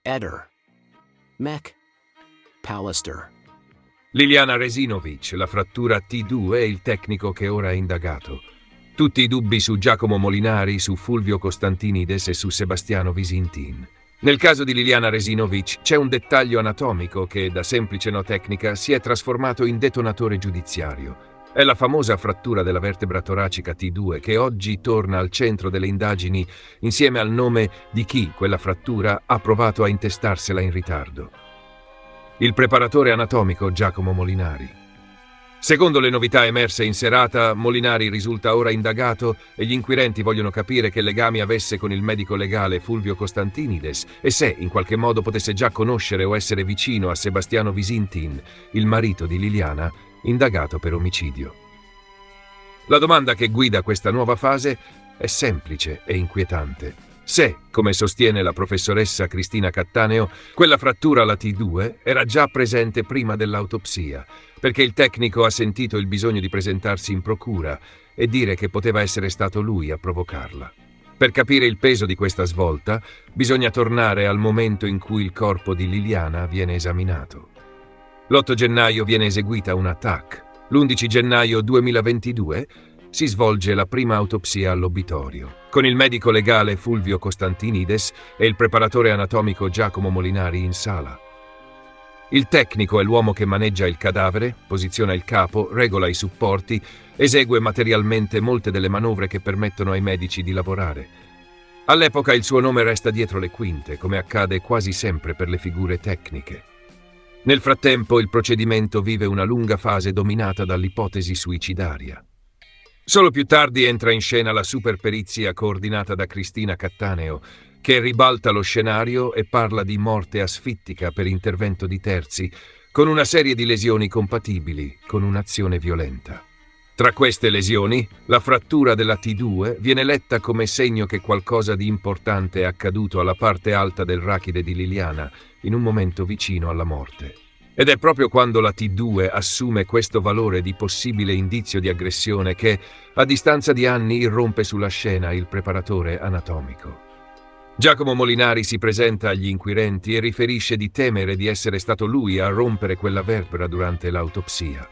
Eder. Mech. Pallister. Liliana Resinovic, la frattura T2 e il tecnico che ora è indagato. Tutti i dubbi su Giacomo Molinari, su Fulvio Costantinides e su Sebastiano Visintin. Nel caso di Liliana Resinovic c'è un dettaglio anatomico che, da semplice nootecnica, si è trasformato in detonatore giudiziario. È la famosa frattura della vertebra toracica T2 che oggi torna al centro delle indagini insieme al nome di chi quella frattura ha provato a intestarsela in ritardo. Il preparatore anatomico Giacomo Molinari. Secondo le novità emerse in serata, Molinari risulta ora indagato e gli inquirenti vogliono capire che legami avesse con il medico legale Fulvio Costantinides e se, in qualche modo, potesse già conoscere o essere vicino a Sebastiano Visintin, il marito di Liliana, indagato per omicidio. La domanda che guida questa nuova fase è semplice e inquietante. Se, come sostiene la professoressa Cristina Cattaneo, quella frattura alla T2 era già presente prima dell'autopsia, perché il tecnico ha sentito il bisogno di presentarsi in procura e dire che poteva essere stato lui a provocarla. Per capire il peso di questa svolta, bisogna tornare al momento in cui il corpo di Liliana viene esaminato. L'8 gennaio viene eseguita una TAC. L'11 gennaio 2022 si svolge la prima autopsia all'obitorio, con il medico legale Fulvio Costantinides e il preparatore anatomico Giacomo Molinari in sala. Il tecnico è l'uomo che maneggia il cadavere, posiziona il capo, regola i supporti, esegue materialmente molte delle manovre che permettono ai medici di lavorare. All'epoca il suo nome resta dietro le quinte, come accade quasi sempre per le figure tecniche. Nel frattempo il procedimento vive una lunga fase dominata dall'ipotesi suicidaria. Solo più tardi entra in scena la superperizia coordinata da Cristina Cattaneo, che ribalta lo scenario e parla di morte asfittica per intervento di terzi, con una serie di lesioni compatibili con un'azione violenta. Tra queste lesioni, la frattura della T2 viene letta come segno che qualcosa di importante è accaduto alla parte alta del rachide di Liliana, in un momento vicino alla morte. Ed è proprio quando la T2 assume questo valore di possibile indizio di aggressione che, a distanza di anni, irrompe sulla scena il preparatore anatomico. Giacomo Molinari si presenta agli inquirenti e riferisce di temere di essere stato lui a rompere quella vertebra durante l'autopsia.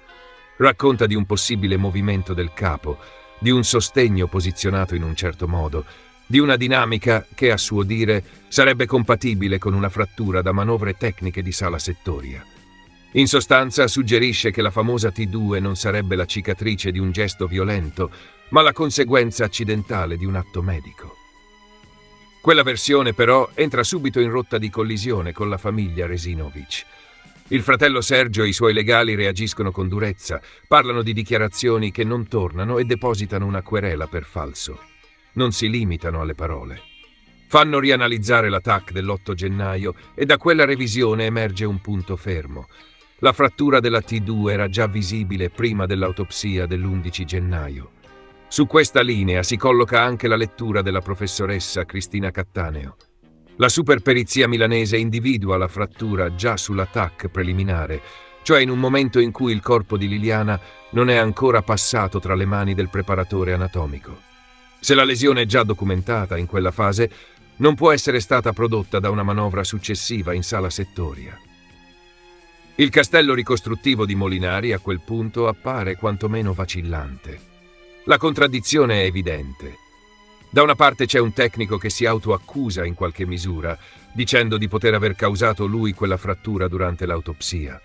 Racconta di un possibile movimento del capo, di un sostegno posizionato in un certo modo, di una dinamica che, a suo dire, sarebbe compatibile con una frattura da manovre tecniche di sala settoria. In sostanza suggerisce che la famosa T2 non sarebbe la cicatrice di un gesto violento, ma la conseguenza accidentale di un atto medico. Quella versione, però, entra subito in rotta di collisione con la famiglia Resinovic. Il fratello Sergio e i suoi legali reagiscono con durezza, parlano di dichiarazioni che non tornano e depositano una querela per falso. Non si limitano alle parole. Fanno rianalizzare la TAC dell'8 gennaio e da quella revisione emerge un punto fermo. La frattura della T2 era già visibile prima dell'autopsia dell'11 gennaio. Su questa linea si colloca anche la lettura della professoressa Cristina Cattaneo. La superperizia milanese individua la frattura già sulla TAC preliminare, cioè in un momento in cui il corpo di Liliana non è ancora passato tra le mani del preparatore anatomico. Se la lesione è già documentata in quella fase, non può essere stata prodotta da una manovra successiva in sala settoria. Il castello ricostruttivo di Molinari a quel punto appare quantomeno vacillante. La contraddizione è evidente. Da una parte c'è un tecnico che si autoaccusa in qualche misura, dicendo di poter aver causato lui quella frattura durante l'autopsia.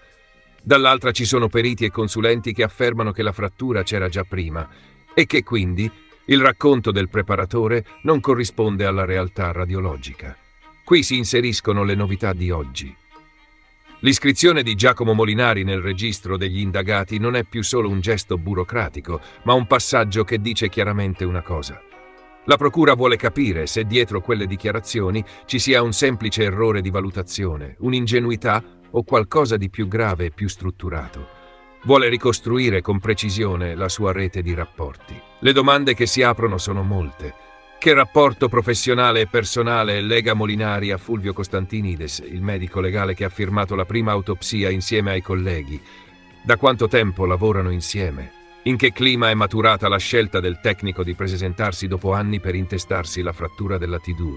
Dall'altra ci sono periti e consulenti che affermano che la frattura c'era già prima e che quindi il racconto del preparatore non corrisponde alla realtà radiologica. Qui si inseriscono le novità di oggi. L'iscrizione di Giacomo Molinari nel registro degli indagati non è più solo un gesto burocratico, ma un passaggio che dice chiaramente una cosa. La procura vuole capire se dietro quelle dichiarazioni ci sia un semplice errore di valutazione, un'ingenuità o qualcosa di più grave e più strutturato. Vuole ricostruire con precisione la sua rete di rapporti. Le domande che si aprono sono molte. Che rapporto professionale e personale lega Molinari a Fulvio Costantinides, il medico legale che ha firmato la prima autopsia insieme ai colleghi? Da quanto tempo lavorano insieme? In che clima è maturata la scelta del tecnico di presentarsi dopo anni per intestarsi la frattura della T2?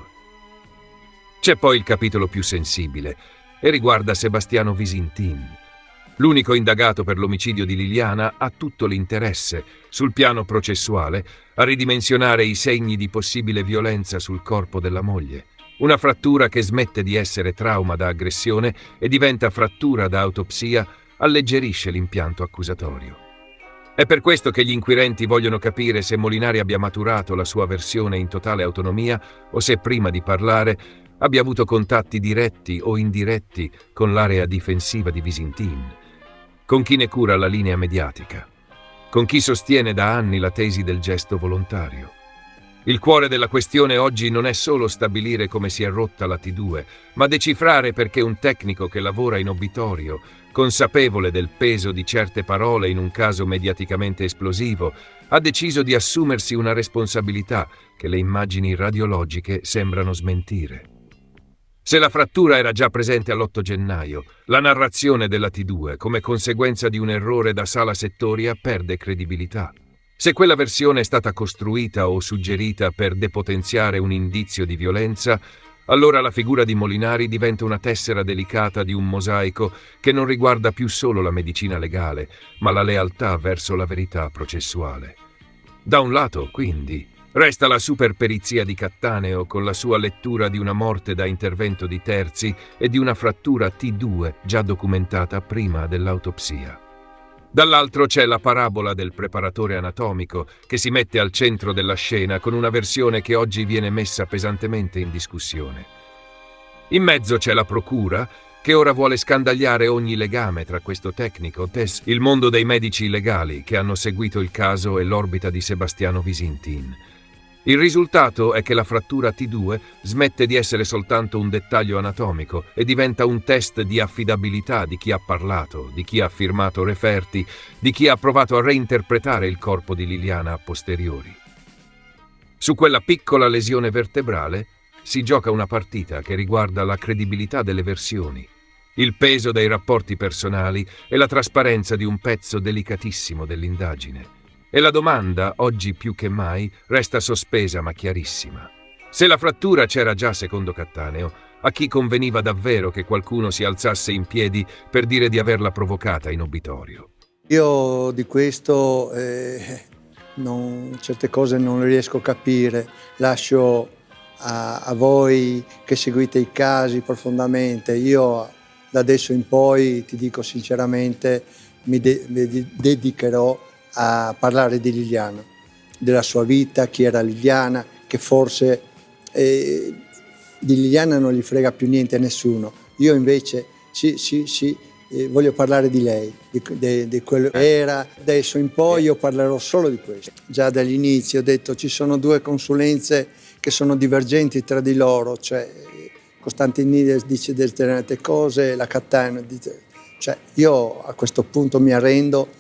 C'è poi il capitolo più sensibile e riguarda Sebastiano Visintin. L'unico indagato per l'omicidio di Liliana ha tutto l'interesse, sul piano processuale, a ridimensionare i segni di possibile violenza sul corpo della moglie. Una frattura che smette di essere trauma da aggressione e diventa frattura da autopsia alleggerisce l'impianto accusatorio. È per questo che gli inquirenti vogliono capire se Molinari abbia maturato la sua versione in totale autonomia o se prima di parlare abbia avuto contatti diretti o indiretti con l'area difensiva di Visintin, con chi ne cura la linea mediatica, con chi sostiene da anni la tesi del gesto volontario. Il cuore della questione oggi non è solo stabilire come si è rotta la T2, ma decifrare perché un tecnico che lavora in obitorio, consapevole del peso di certe parole in un caso mediaticamente esplosivo, ha deciso di assumersi una responsabilità che le immagini radiologiche sembrano smentire. Se la frattura era già presente all'8 gennaio, la narrazione della T2, come conseguenza di un errore da sala settoria, perde credibilità. Se quella versione è stata costruita o suggerita per depotenziare un indizio di violenza, allora la figura di Molinari diventa una tessera delicata di un mosaico che non riguarda più solo la medicina legale, ma la lealtà verso la verità processuale. Da un lato, quindi, resta la superperizia di Cattaneo con la sua lettura di una morte da intervento di terzi e di una frattura T2 già documentata prima dell'autopsia. Dall'altro c'è la parabola del preparatore anatomico che si mette al centro della scena con una versione che oggi viene messa pesantemente in discussione. In mezzo c'è la procura che ora vuole scandagliare ogni legame tra questo tecnico, il mondo dei medici legali che hanno seguito il caso e l'orbita di Sebastiano Visintin. Il risultato è che la frattura T2 smette di essere soltanto un dettaglio anatomico e diventa un test di affidabilità di chi ha parlato, di chi ha firmato referti, di chi ha provato a reinterpretare il corpo di Liliana a posteriori. Su quella piccola lesione vertebrale si gioca una partita che riguarda la credibilità delle versioni, il peso dei rapporti personali e la trasparenza di un pezzo delicatissimo dell'indagine. E la domanda, oggi più che mai, resta sospesa ma chiarissima. Se la frattura c'era già secondo Cattaneo, a chi conveniva davvero che qualcuno si alzasse in piedi per dire di averla provocata in obitorio? Io di questo certe cose non le riesco a capire, lascio a voi che seguite i casi profondamente. Io da adesso in poi, ti dico sinceramente, mi dedicherò a parlare di Liliana, della sua vita, chi era Liliana, che forse di Liliana non gli frega più niente a nessuno. Io invece voglio parlare di lei, di quello che era. Adesso in poi io parlerò solo di questo. Già dall'inizio ho detto ci sono due consulenze che sono divergenti tra di loro, cioè Costantinides dice determinate cose, la Cattaneo dice, cioè io a questo punto mi arrendo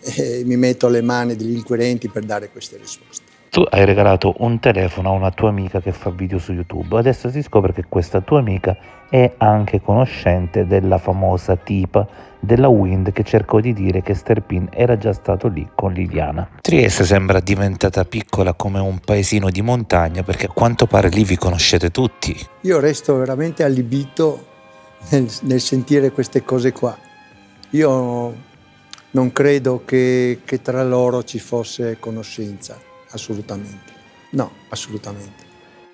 e mi metto alle mani degli inquirenti per dare queste risposte. Tu hai regalato un telefono a una tua amica che fa video su YouTube. Adesso si scopre che questa tua amica è anche conoscente della famosa tipa della Wind che cercò di dire che Sterpin era già stato lì con Liliana. Trieste sembra diventata piccola come un paesino di montagna perché a quanto pare lì vi conoscete tutti. Io resto veramente allibito nel sentire queste cose qua. Io non credo che tra loro ci fosse conoscenza, assolutamente. No, assolutamente.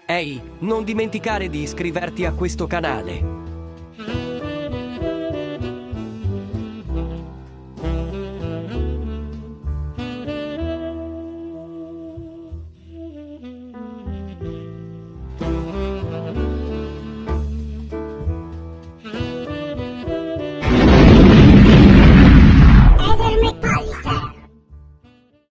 Ehi, non dimenticare di iscriverti a questo canale.